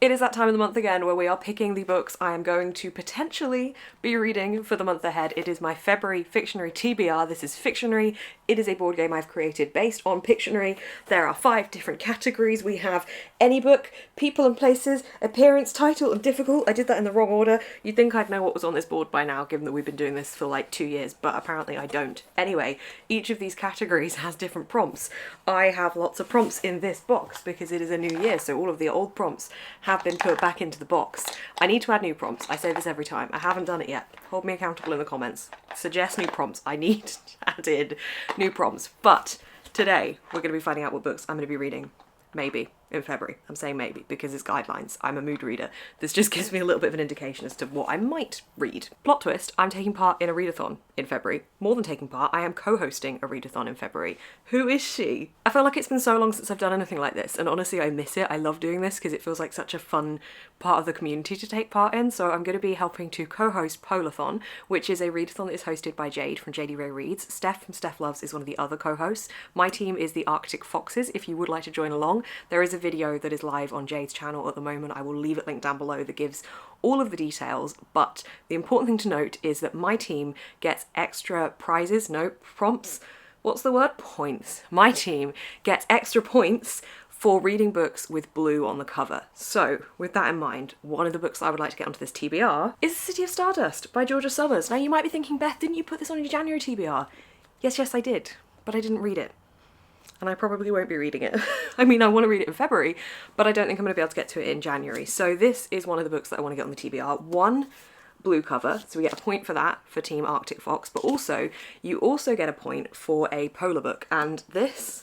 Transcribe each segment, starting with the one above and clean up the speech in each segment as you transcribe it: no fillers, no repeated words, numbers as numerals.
It is that time of the month again where we are picking the books I am going to potentially be reading for the month ahead. It is my February Fictionary TBR. This is Fictionary. It is a board game I've created based on Pictionary. There are 5 different categories. We have any book, people and places, appearance, title, and difficult. I did that in the wrong order. You'd think I'd know what was on this board by now, given that we've been doing this for like 2 years, but apparently I don't. Anyway, each of these categories has different prompts. I have lots of prompts in this box because it is a new year, so all of the old prompts have been put back into the box. I need to add new prompts. I say this every time. I haven't done it yet. Hold me accountable in the comments. Suggest new prompts. I need added new prompts. But today we're going to be finding out what books I'm going to be reading. Maybe in February. I'm saying maybe because it's guidelines. I'm a mood reader. This just gives me a little bit of an indication as to what I might read. Plot twist, I'm taking part in a readathon in February. More than taking part, I am co-hosting a readathon in February. Who is she? I feel like it's been so long since I've done anything like this, and honestly I miss it. I love doing this because it feels like such a fun part of the community to take part in. So I'm going to be helping to co-host Polarthon, which is a readathon that is hosted by Jade from JD Ray Reads. Steph from Steph Loves is one of the other co-hosts. My team is the Arctic Foxes. If you would like to join along, there is a video that is live on Jade's channel at the moment. I will leave it linked down below that gives all of the details, but the important thing to note is that my team gets extra prizes, no, prompts, what's the word? Points. My team gets extra points for reading books with blue on the cover. So, with that in mind, one of the books I would like to get onto this TBR is City of Stardust by Georgia Summers. Now you might be thinking, Beth, didn't you put this on your January TBR? Yes, I did, but I didn't read it. And I probably won't be reading it. I mean, I want to read it in February, but I don't think I'm going to be able to get to it in January. So this is one of the books that I want to get on the TBR. One blue cover, so we get a point for that for Team Arctic Fox, but also, you also get a point for a polar book, and this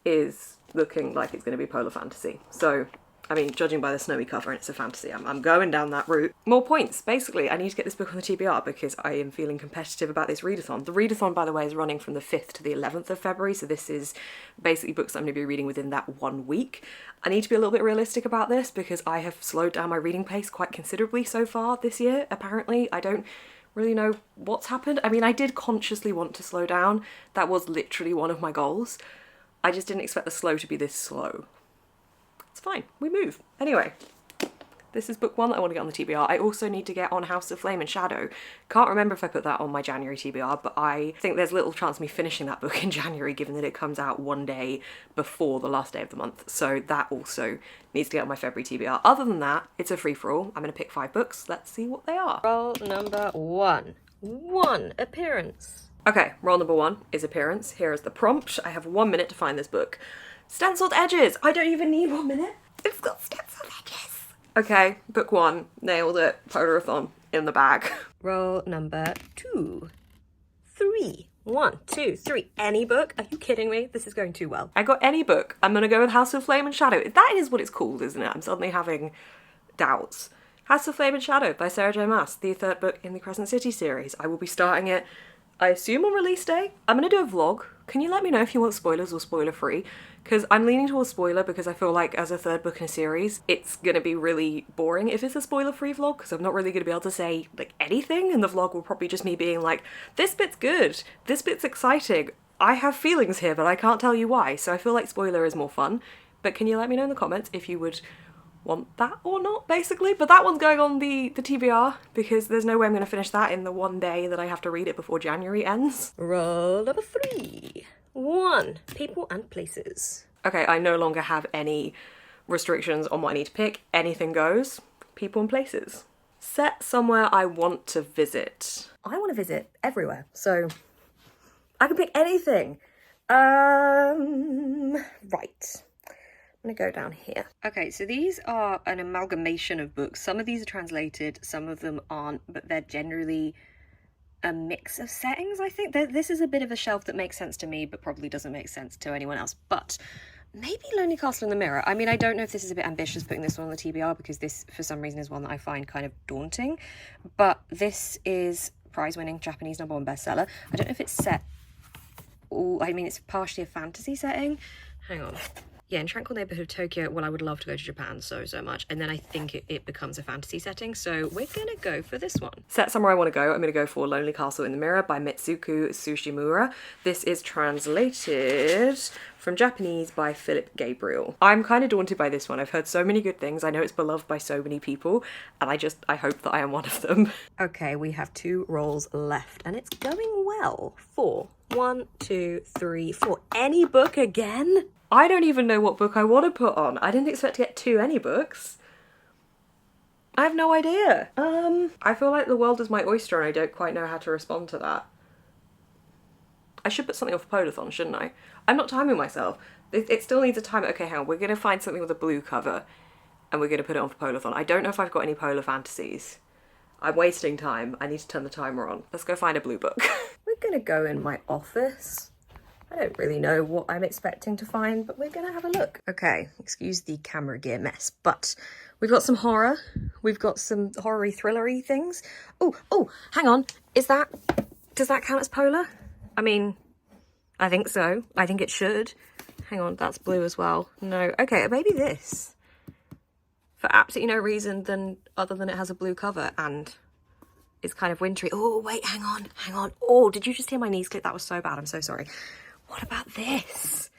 is looking like it's going to be polar fantasy. So, I mean, judging by the snowy cover, and it's a fantasy, I'm going down that route. More points. Basically, I need to get this book on the TBR because I am feeling competitive about this readathon. The readathon, by the way, is running from the 5th to the 11th of February, so this is basically books I'm going to be reading within that 1 week. I need to be a little bit realistic about this because I have slowed down my reading pace quite considerably so far this year, apparently. I don't really know what's happened. I mean, I did consciously want to slow down. That was literally one of my goals. I just didn't expect the slow to be this slow. It's fine, we move. Anyway, this is book 1 that I want to get on the TBR. I also need to get on House of Flame and Shadow. Can't remember if I put that on my January TBR, but I think there's little chance of me finishing that book in January given that it comes out 1 day before the last day of the month. So that also needs to get on my February TBR. Other than that, it's a free-for-all. I'm going to pick 5 books. Let's see what they are. Roll number 1. 1. Appearance. Okay, roll number 1 is appearance. Here is the prompt. I have 1 minute to find this book. Stenciled edges! I don't even need 1 minute. It's got stenciled edges. Okay, book 1. Nailed it. Polarthon in the bag. Roll number 2. 3. 1, 2, 3. Any book? Are you kidding me? This is going too well. I got any book. I'm gonna go with House of Flame and Shadow. That is what it's called, isn't it? I'm suddenly having doubts. House of Flame and Shadow by Sarah J. Maas, the 3rd book in the Crescent City series. I will be starting it, I assume, on release day. I'm gonna do a vlog. Can you let me know if you want spoilers or spoiler free? Because I'm leaning towards spoiler because I feel like as a 3rd book in a series, it's gonna be really boring if it's a spoiler free vlog because I'm not really gonna be able to say like anything, and the vlog will probably just me being like, this bit's good, this bit's exciting, I have feelings here but I can't tell you why. So I feel like spoiler is more fun. But can you let me know in the comments if you would want that or not, basically. But that one's going on the TBR because there's no way I'm going to finish that in the 1 day that I have to read it before January ends. Roll number 3. 1. People and places. Okay, I no longer have any restrictions on what I need to pick. Anything goes. People and places. Set somewhere I want to visit. I want to visit everywhere, so I can pick anything. Right. I'm gonna go down here. Okay, so these are an amalgamation of books. Some of these are translated, some of them aren't, but they're generally a mix of settings, I think. This is a bit of a shelf that makes sense to me, but probably doesn't make sense to anyone else. But maybe Lonely Castle in the Mirror. I mean, I don't know if this is a bit ambitious putting this one on the TBR because this, for some reason, is one that I find kind of daunting. But this is prize-winning Japanese #1 bestseller. I don't know if it's set... I mean, it's partially a fantasy setting. Hang on. Yeah, in Tranquil Neighborhood of Tokyo, well, I would love to go to Japan so much. And then I think it becomes a fantasy setting. So we're gonna go for this one. Set somewhere I want to go. I'm gonna go for Lonely Castle in the Mirror by Mitsuko Tsushimura. This is translated from Japanese by Philip Gabriel. I'm kind of daunted by this one. I've heard so many good things. I know it's beloved by so many people, and I hope that I am one of them. Okay, we have 2 rolls left, and it's going well. 4. 1, 2, 3, 4. Any book again? I don't even know what book I want to put on. I didn't expect to get 2 any books. I have no idea. I feel like the world is my oyster and I don't quite know how to respond to that. I should put something off Polarthon, shouldn't I? I'm not timing myself. It still needs a timer. Okay, hang on. We're going to find something with a blue cover and we're going to put it on for Polarthon. I don't know if I've got any polar fantasies. I'm wasting time. I need to turn the timer on. Let's go find a blue book. We're going to go in my office. I don't really know what I'm expecting to find, but we're gonna have a look. Okay, excuse the camera gear mess, but we've got some horror. We've got some horror-y, thriller-y things. Oh, hang on. Does that count as polar? I mean, I think so. I think it should. Hang on, that's blue as well. No, okay, maybe this. For absolutely no reason other than it has a blue cover and it's kind of wintry. Oh, wait, hang on. Oh, did you just hear my knees click? That was so bad, I'm so sorry. What about this?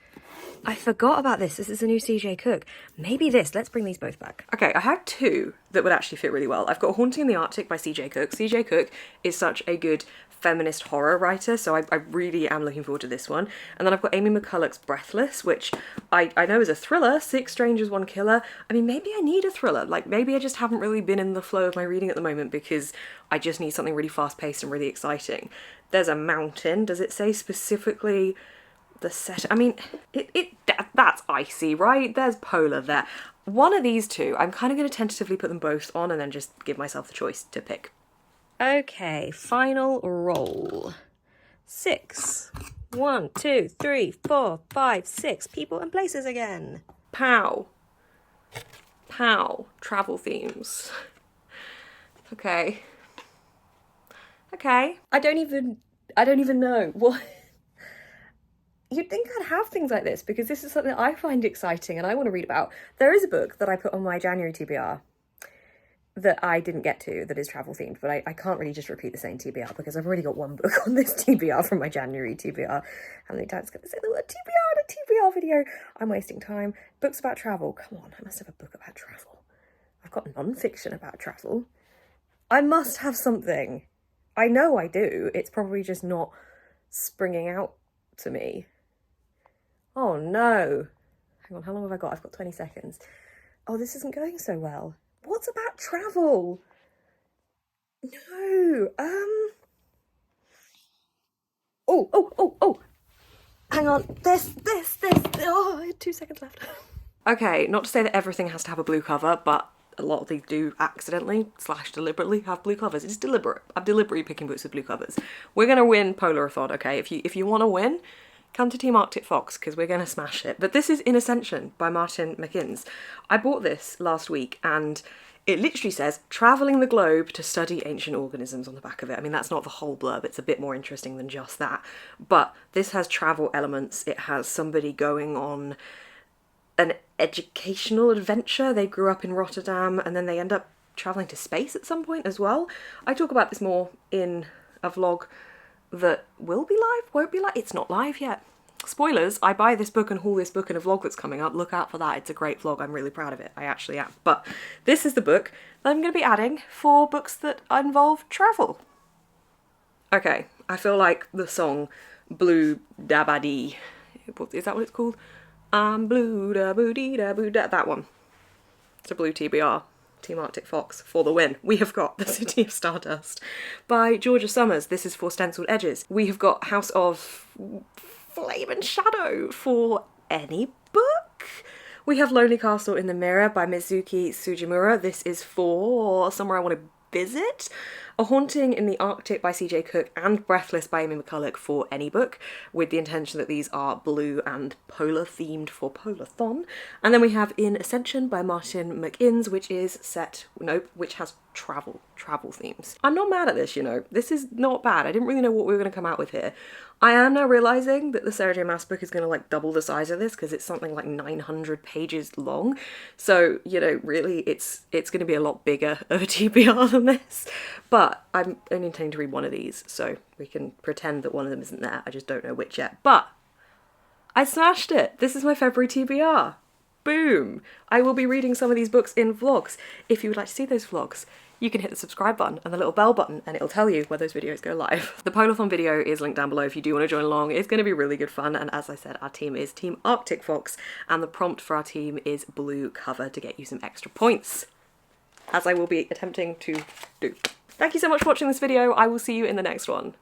I forgot about this. This is a new CJ Cook. Maybe this. Let's bring these both back. Okay, I have 2 that would actually fit really well. I've got Haunting in the Arctic by CJ Cook. CJ Cook is such a good feminist horror writer, so I really am looking forward to this one. And then I've got Amy McCulloch's Breathless, which I know is a thriller, 6 Strangers, 1 Killer. I mean, maybe I need a thriller. Like, maybe I just haven't really been in the flow of my reading at the moment because I just need something really fast-paced and really exciting. There's a mountain. Does it say specifically the set? I mean, that's icy, right? There's polar there. One of these 2, I'm kind of going to tentatively put them both on and then just give myself the choice to pick. Okay, final roll. 6. 1, 2, 3, 4, 5, 6. People and places again. Pow. Travel themes. Okay. I don't even know what. You'd think I'd have things like this because this is something that I find exciting and I want to read about. There is a book that I put on my January TBR that I didn't get to that is travel themed, but I can't really just repeat the same TBR because I've already got 1 book on this TBR from my January TBR. How many times can I say the word TBR in a TBR video? I'm wasting time. Books about travel. Come on, I must have a book about travel. I've got non-fiction about travel. I must have something. I know I do. It's probably just not springing out to me. Oh no. Hang on, how long have I got? I've got 20 seconds. Oh, this isn't going so well. What's about travel? No. Oh. Hang on. This. Oh, I had 2 seconds left. Okay, not to say that everything has to have a blue cover, but a lot of these do accidentally / deliberately have blue covers. It's deliberate. I'm deliberately picking books with blue covers. We're gonna win Polarthon, okay? If you want to win, come to Team Arctic Fox because we're gonna smash it. But this is In Ascension by Martin McInnes. I bought this last week and it literally says travelling the globe to study ancient organisms on the back of it. I mean, that's not the whole blurb. It's a bit more interesting than just that. But this has travel elements. It has somebody going on an educational adventure. They grew up in Rotterdam and then they end up travelling to space at some point as well. I talk about this more in a vlog that will be live, won't be live. It's not live yet. Spoilers, I buy this book and haul this book in a vlog that's coming up. Look out for that. It's a great vlog. I'm really proud of it. I actually am. But this is the book that I'm going to be adding for books that involve travel. Okay, I feel like the song Blue Dabba-dee. Is that what it's called? I'm blue da boo dee da boo da. That one. It's a blue TBR. Team Arctic Fox for the win. We have got The City of Stardust by Georgia Summers. This is for Stenciled Edges. We have got House of Flame and Shadow for any book. We have Lonely Castle in the Mirror by Mizuki Sujimura. This is for Somewhere I Want to Visit. A Haunting in the Arctic by CJ Cook and Breathless by Amy McCulloch for any book, with the intention that these are blue and polar themed for Polarthon. And then we have In Ascension by Martin McInnes, which is which has travel themes. I'm not mad at this, you know. This is not bad. I didn't really know what we were going to come out with here. I am now realising that the Sarah J Maas book is going to like double the size of this because it's something like 900 pages long. So, you know, really it's going to be a lot bigger of a TBR than this. But I'm only intending to read one of these, so we can pretend that one of them isn't there. I just don't know which yet. But I smashed it. This is my February TBR. Boom! I will be reading some of these books in vlogs. If you would like to see those vlogs, you can hit the subscribe button and the little bell button and it'll tell you when those videos go live. The Polarthon video is linked down below if you do want to join along. It's going to be really good fun, and as I said, our team is Team Arctic Fox and the prompt for our team is blue cover to get you some extra points, as I will be attempting to do. Thank you so much for watching this video. I will see you in the next one.